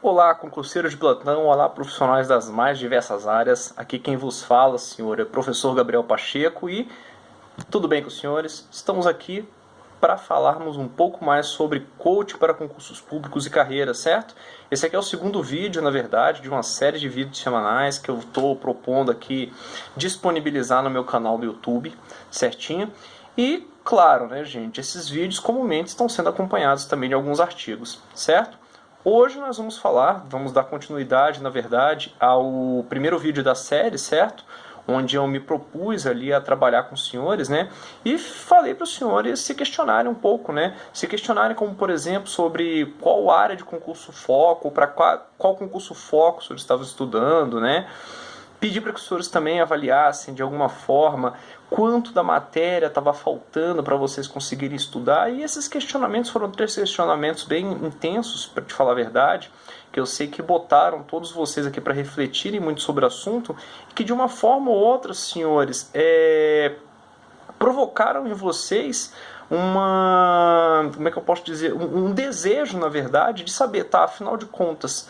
Olá, concurseiros de plantão, olá, profissionais das mais diversas áreas. Aqui quem vos fala, senhor, é o professor Gabriel Pacheco e tudo bem com os senhores? Estamos aqui para falarmos um pouco mais sobre coaching para concursos públicos e carreira, certo? Esse aqui é o segundo vídeo, na verdade, de uma série de vídeos semanais que eu estou propondo aqui disponibilizar no meu canal do YouTube, certinho? E, claro, né, gente, esses vídeos comumente estão sendo acompanhados também de alguns artigos, certo? Hoje nós vamos dar continuidade, na verdade, ao primeiro vídeo da série, certo? Onde eu me propus ali a trabalhar com os senhores, né? E falei para os senhores se questionarem um pouco, né? Se questionarem como, por exemplo, sobre qual área de concurso foco, para qual concurso foco os senhores estavam estudando, né? Pedi para que os senhores também avaliassem de alguma forma quanto da matéria estava faltando para vocês conseguirem estudar. E esses questionamentos foram 3 questionamentos bem intensos, para te falar a verdade, que eu sei que botaram todos vocês aqui para refletirem muito sobre o assunto, e que de uma forma ou outra, senhores, provocaram em vocês como é que eu posso dizer, um desejo, na verdade, de saber, tá, afinal de contas,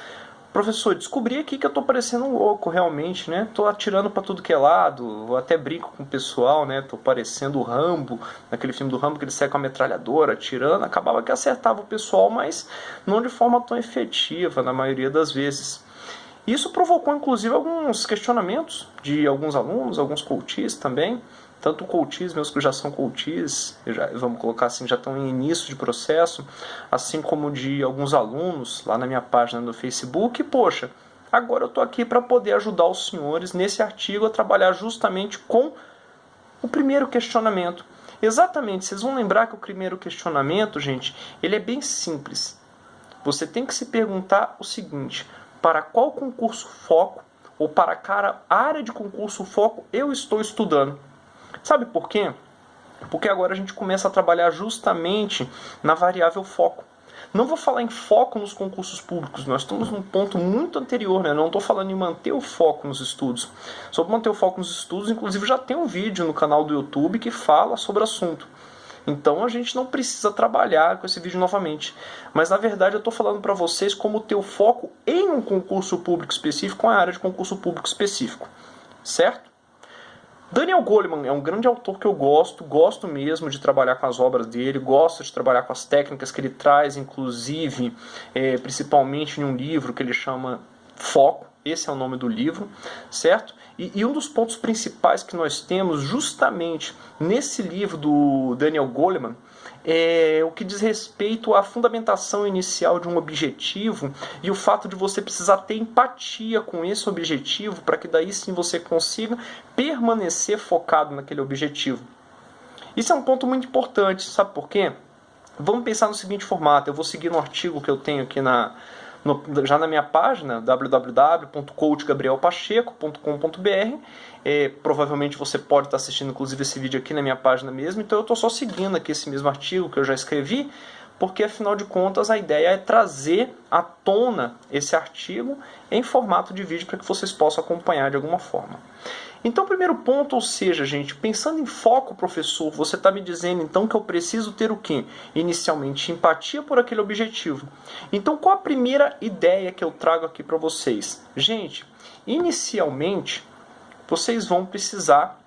professor, descobri aqui que eu tô parecendo um louco, realmente, né? Tô atirando pra tudo que é lado, eu até brinco com o pessoal, né? Tô parecendo o Rambo, naquele filme do Rambo que ele sai com a metralhadora, atirando, acabava que acertava o pessoal, mas não de forma tão efetiva, na maioria das vezes. Isso provocou, inclusive, alguns questionamentos de alguns alunos, alguns coaches também, tanto coaches, meus que já são coaches, vamos colocar assim, já estão em início de processo, assim como de alguns alunos lá na minha página no Facebook. E, poxa, agora eu estou aqui para poder ajudar os senhores nesse artigo a trabalhar justamente com o primeiro questionamento. Exatamente, vocês vão lembrar que o primeiro questionamento, gente, ele é bem simples. Você tem que se perguntar o seguinte: para qual concurso foco ou para qual área de concurso foco eu estou estudando? Sabe por quê? Porque agora a gente começa a trabalhar justamente na variável foco. Não vou falar em foco nos concursos públicos, nós estamos num ponto muito anterior, né? Não estou falando em manter o foco nos estudos. Sobre manter o foco nos estudos, inclusive já tem um vídeo no canal do YouTube que fala sobre o assunto. Então a gente não precisa trabalhar com esse vídeo novamente. Mas na verdade eu estou falando para vocês como ter o foco em um concurso público específico, com a área de concurso público específico. Certo? Daniel Goleman é um grande autor que eu gosto mesmo de trabalhar com as obras dele, gosto de trabalhar com as técnicas que ele traz, inclusive, principalmente em um livro que ele chama Foco, esse é o nome do livro, certo? E um dos pontos principais que nós temos justamente nesse livro do Daniel Goleman é o que diz respeito à fundamentação inicial de um objetivo e o fato de você precisar ter empatia com esse objetivo para que daí sim você consiga permanecer focado naquele objetivo. Isso é um ponto muito importante, sabe por quê? Vamos pensar no seguinte formato: eu vou seguir um artigo que eu tenho aqui já na minha página, www.coachgabrielpacheco.com.br. Provavelmente você pode estar assistindo inclusive esse vídeo aqui na minha página mesmo, então eu estou só seguindo aqui esse mesmo artigo que eu já escrevi, porque afinal de contas a ideia é trazer à tona esse artigo em formato de vídeo para que vocês possam acompanhar de alguma forma. Então, primeiro ponto, ou seja, gente, pensando em foco, professor, você está me dizendo então que eu preciso ter o quê? Inicialmente, empatia por aquele objetivo. Então, qual a primeira ideia que eu trago aqui para vocês? Gente, inicialmente, vocês vão precisar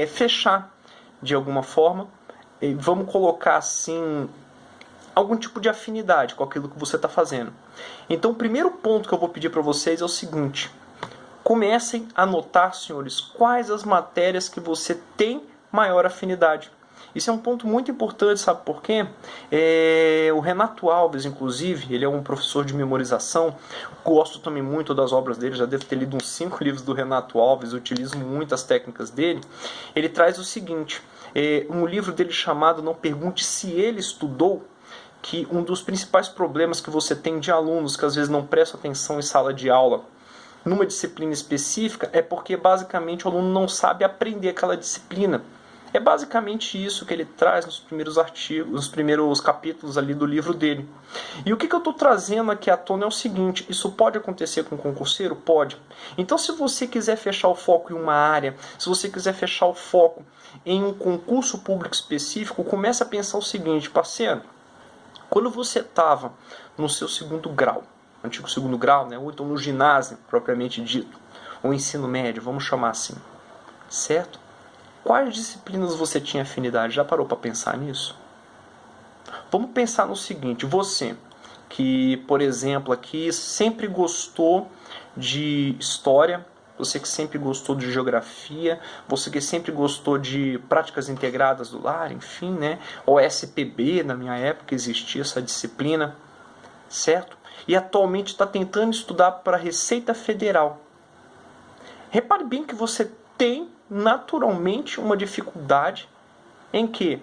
fechar de alguma forma, vamos colocar assim, algum tipo de afinidade com aquilo que você está fazendo. Então, o primeiro ponto que eu vou pedir para vocês é o seguinte: comecem a anotar, senhores, quais as matérias que você tem maior afinidade. Isso é um ponto muito importante, sabe por quê? O Renato Alves, inclusive, ele é um professor de memorização, gosto também muito das obras dele, já devo ter lido uns 5 livros do Renato Alves, utilizo muito as técnicas dele. Ele traz o seguinte, um livro dele chamado Não Pergunte Se Ele Estudou, que um dos principais problemas que você tem de alunos que às vezes não prestam atenção em sala de aula, numa disciplina específica, é porque basicamente o aluno não sabe aprender aquela disciplina. É basicamente isso que ele traz nos primeiros artigos, nos primeiros capítulos ali do livro dele. E o que eu estou trazendo aqui à tona é o seguinte: isso pode acontecer com um concurseiro? Pode. Então, se você quiser fechar o foco em uma área, se você quiser fechar o foco em um concurso público específico, comece a pensar o seguinte, parceiro: Quando você estava no seu segundo grau, antigo segundo grau, né, ou então no ginásio, propriamente dito, ou ensino médio, vamos chamar assim, certo? Quais disciplinas você tinha afinidade? Já parou para pensar nisso? Vamos pensar no seguinte, você que, por exemplo, aqui sempre gostou de história, você que sempre gostou de geografia, você que sempre gostou de práticas integradas do lar, enfim, né? Ou SPB, na minha época existia essa disciplina, certo? E atualmente está tentando estudar para a Receita Federal. Repare bem que você tem naturalmente uma dificuldade em que?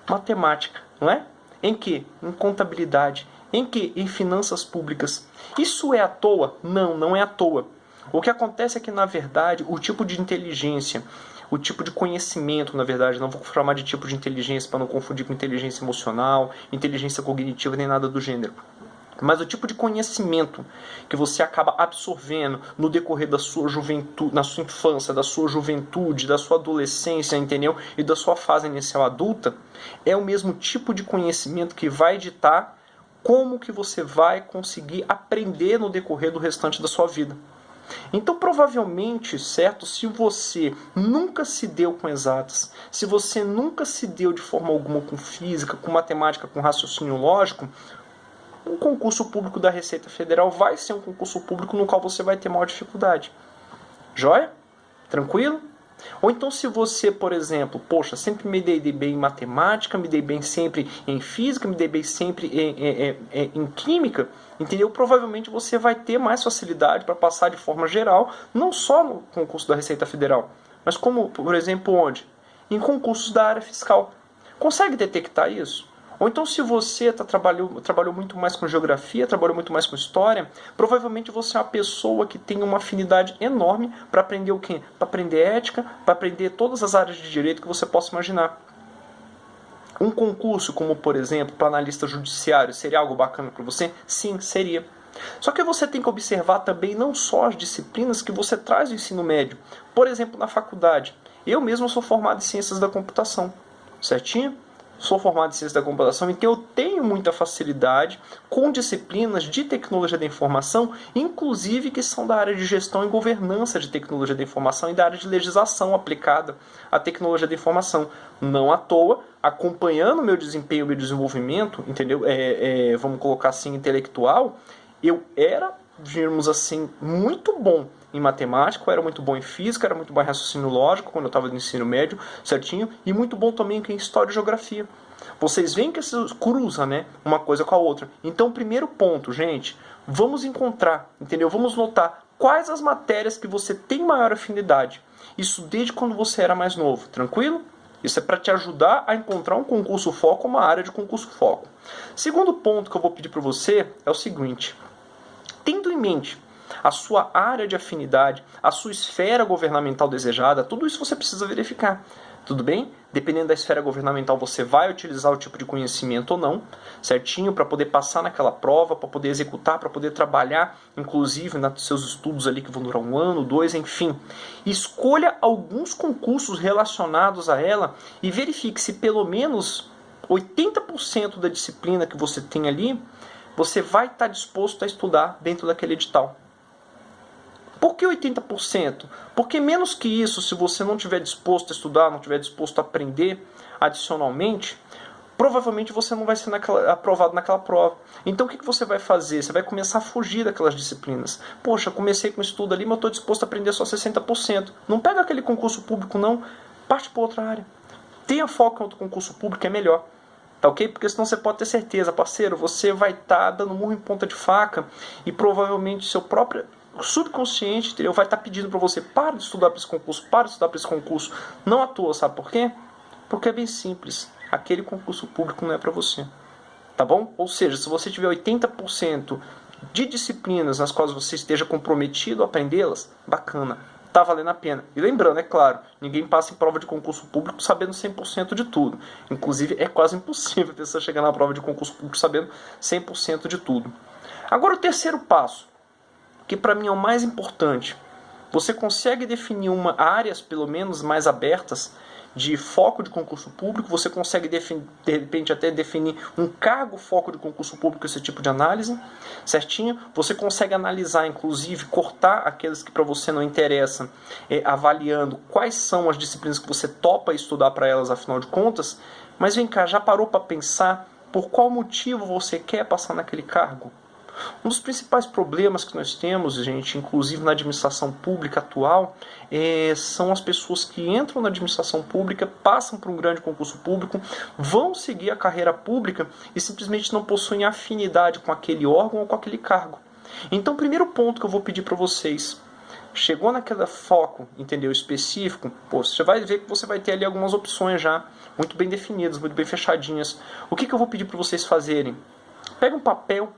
Matemática, não é? Em que? Em contabilidade. Em que? Em finanças públicas. Isso é à toa? Não, não é à toa. O que acontece é que, na verdade, o tipo de inteligência, o tipo de conhecimento, na verdade, não vou chamar de tipo de inteligência para não confundir com inteligência emocional, inteligência cognitiva, nem nada do gênero. Mas o tipo de conhecimento que você acaba absorvendo no decorrer da sua juventude, na sua infância, da sua juventude, da sua adolescência, entendeu? E da sua fase inicial adulta, é o mesmo tipo de conhecimento que vai ditar como que você vai conseguir aprender no decorrer do restante da sua vida. Então, provavelmente, certo, se você nunca se deu com exatas, se você nunca se deu de forma alguma com física, com matemática, com raciocínio lógico, um concurso público da Receita Federal vai ser um concurso público no qual você vai ter maior dificuldade. Joia? Tranquilo? Ou então se você, por exemplo, poxa, sempre me dei bem em matemática, me dei bem sempre em física, me dei bem sempre em química, entendeu? Provavelmente você vai ter mais facilidade para passar de forma geral, não só no concurso da Receita Federal, mas como, por exemplo, onde? Em concursos da área fiscal. Consegue detectar isso? Ou então se você trabalhou muito mais com geografia, trabalhou muito mais com história, provavelmente você é uma pessoa que tem uma afinidade enorme para aprender o quê? Para aprender ética, para aprender todas as áreas de direito que você possa imaginar. Um concurso como, por exemplo, para analista judiciário, seria algo bacana para você? Sim, seria. Só que você tem que observar também não só as disciplinas que você traz do ensino médio. Por exemplo, na faculdade. Eu mesmo sou formado em ciências da computação. Certinho? Sou formado em ciência da computação, então eu tenho muita facilidade com disciplinas de tecnologia da informação, inclusive que são da área de gestão e governança de tecnologia da informação e da área de legislação aplicada à tecnologia da informação. Não à toa, acompanhando meu desempenho, meu desenvolvimento, entendeu? Vamos colocar assim, intelectual, eu era, digamos assim, muito bom em matemática, eu era muito bom em física, era muito bom em raciocínio lógico quando eu estava no ensino médio, certinho, e muito bom também em história e geografia. Vocês veem que isso cruza, né, uma coisa com a outra. Então, primeiro ponto, gente, vamos encontrar, entendeu? Vamos notar quais as matérias que você tem maior afinidade. Isso desde quando você era mais novo, tranquilo? Isso é para te ajudar a encontrar um concurso foco, uma área de concurso foco. Segundo ponto que eu vou pedir para você é o seguinte: tendo em mente a sua área de afinidade, a sua esfera governamental desejada, tudo isso você precisa verificar. Tudo bem? Dependendo da esfera governamental, você vai utilizar o tipo de conhecimento ou não, certinho, para poder passar naquela prova, para poder executar, para poder trabalhar, inclusive nos seus estudos ali que vão durar 1 ano, 2, enfim. Escolha alguns concursos relacionados a ela e verifique se pelo menos 80% da disciplina que você tem ali, você vai estar disposto a estudar dentro daquele edital. Por que 80%? Porque menos que isso, se você não estiver disposto a estudar, não estiver disposto a aprender adicionalmente, provavelmente você não vai ser aprovado naquela prova. Então o que você vai fazer? Você vai começar a fugir daquelas disciplinas. Poxa, comecei com o estudo ali, mas estou disposto a aprender só 60%. Não pega aquele concurso público não, parte para outra área. Tenha foco em outro concurso público, é melhor. Tá ok? Porque senão você pode ter certeza, parceiro, você vai estar dando murro em ponta de faca e provavelmente seu próprio subconsciente, entendeu? Vai estar pedindo para você: para de estudar para esse concurso, para de estudar para esse concurso. Não à toa, sabe por quê? Porque é bem simples. Aquele concurso público não é para você. Tá bom? Ou seja, se você tiver 80% de disciplinas nas quais você esteja comprometido a aprendê-las, bacana. Tá valendo a pena. E lembrando, é claro, ninguém passa em prova de concurso público sabendo 100% de tudo. Inclusive, é quase impossível a pessoa chegar na prova de concurso público sabendo 100% de tudo. Agora, o terceiro passo, que para mim é o mais importante. Você consegue definir áreas, pelo menos, mais abertas de foco de concurso público, você consegue de repente até definir um cargo foco de concurso público, esse tipo de análise, certinho? Você consegue analisar, inclusive, cortar aqueles que para você não interessam, avaliando quais são as disciplinas que você topa estudar para elas, afinal de contas. Mas vem cá, já parou para pensar por qual motivo você quer passar naquele cargo? Um dos principais problemas que nós temos, gente, inclusive na administração pública atual, são as pessoas que entram na administração pública, passam por um grande concurso público, vão seguir a carreira pública e simplesmente não possuem afinidade com aquele órgão ou com aquele cargo. Então, o primeiro ponto que eu vou pedir para vocês, chegou naquele foco, entendeu, específico, você vai ver que você vai ter ali algumas opções já, muito bem definidas, muito bem fechadinhas. O que eu vou pedir para vocês fazerem? Pega um papel,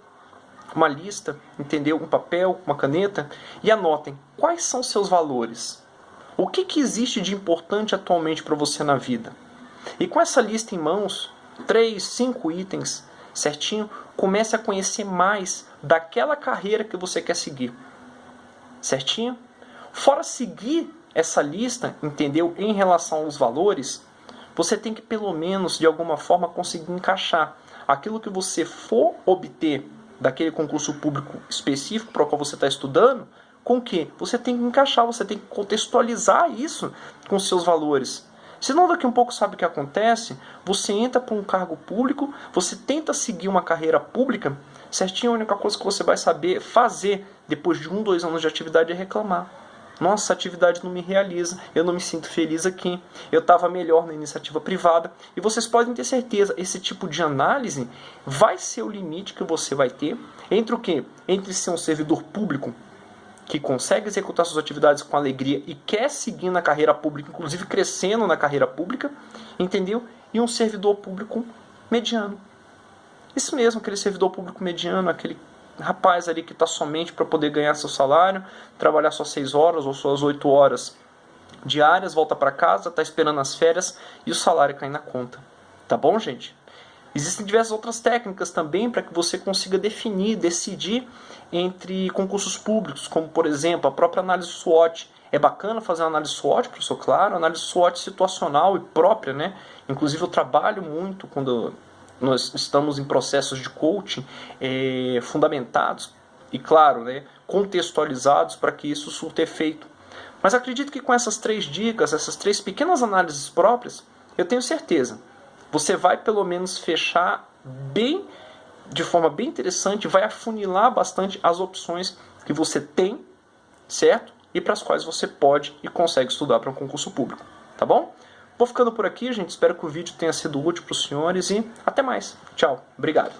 uma lista, entendeu? Um papel, uma caneta e anotem quais são seus valores. O que existe de importante atualmente para você na vida? E com essa lista em mãos, 3, 5 itens, certinho, comece a conhecer mais daquela carreira que você quer seguir. Certinho? Fora seguir essa lista, entendeu? Em relação aos valores, você tem que pelo menos, de alguma forma, conseguir encaixar aquilo que você for obter daquele concurso público específico para o qual você está estudando, com o que? Você tem que encaixar, você tem que contextualizar isso com os seus valores. Senão daqui um pouco sabe o que acontece? Você entra para um cargo público, você tenta seguir uma carreira pública, certinho, a única coisa que você vai saber fazer depois de 1, 2 anos de atividade é reclamar. Nossa, essa atividade não me realiza, eu não me sinto feliz aqui, eu estava melhor na iniciativa privada. E vocês podem ter certeza, esse tipo de análise vai ser o limite que você vai ter entre o quê? Entre ser um servidor público que consegue executar suas atividades com alegria e quer seguir na carreira pública, inclusive crescendo na carreira pública, entendeu? E um servidor público mediano. Isso mesmo, aquele servidor público mediano, aquele rapaz ali que está somente para poder ganhar seu salário, trabalhar suas 6 horas ou suas 8 horas diárias, volta para casa, está esperando as férias e o salário cai na conta. Tá bom, gente? Existem diversas outras técnicas também para que você consiga definir, decidir entre concursos públicos, como por exemplo a própria análise SWOT. É bacana fazer uma análise SWOT, professor, claro, análise SWOT situacional e própria, né? Inclusive eu trabalho muito quando nós estamos em processos de coaching fundamentados e, claro, né, contextualizados para que isso surta efeito. Mas acredito que com essas 3 dicas, essas 3 pequenas análises próprias, eu tenho certeza, você vai pelo menos fechar bem, de forma bem interessante, vai afunilar bastante as opções que você tem, certo? E para as quais você pode e consegue estudar para um concurso público, tá bom? Vou ficando por aqui, gente. Espero que o vídeo tenha sido útil para os senhores e até mais. Tchau. Obrigado.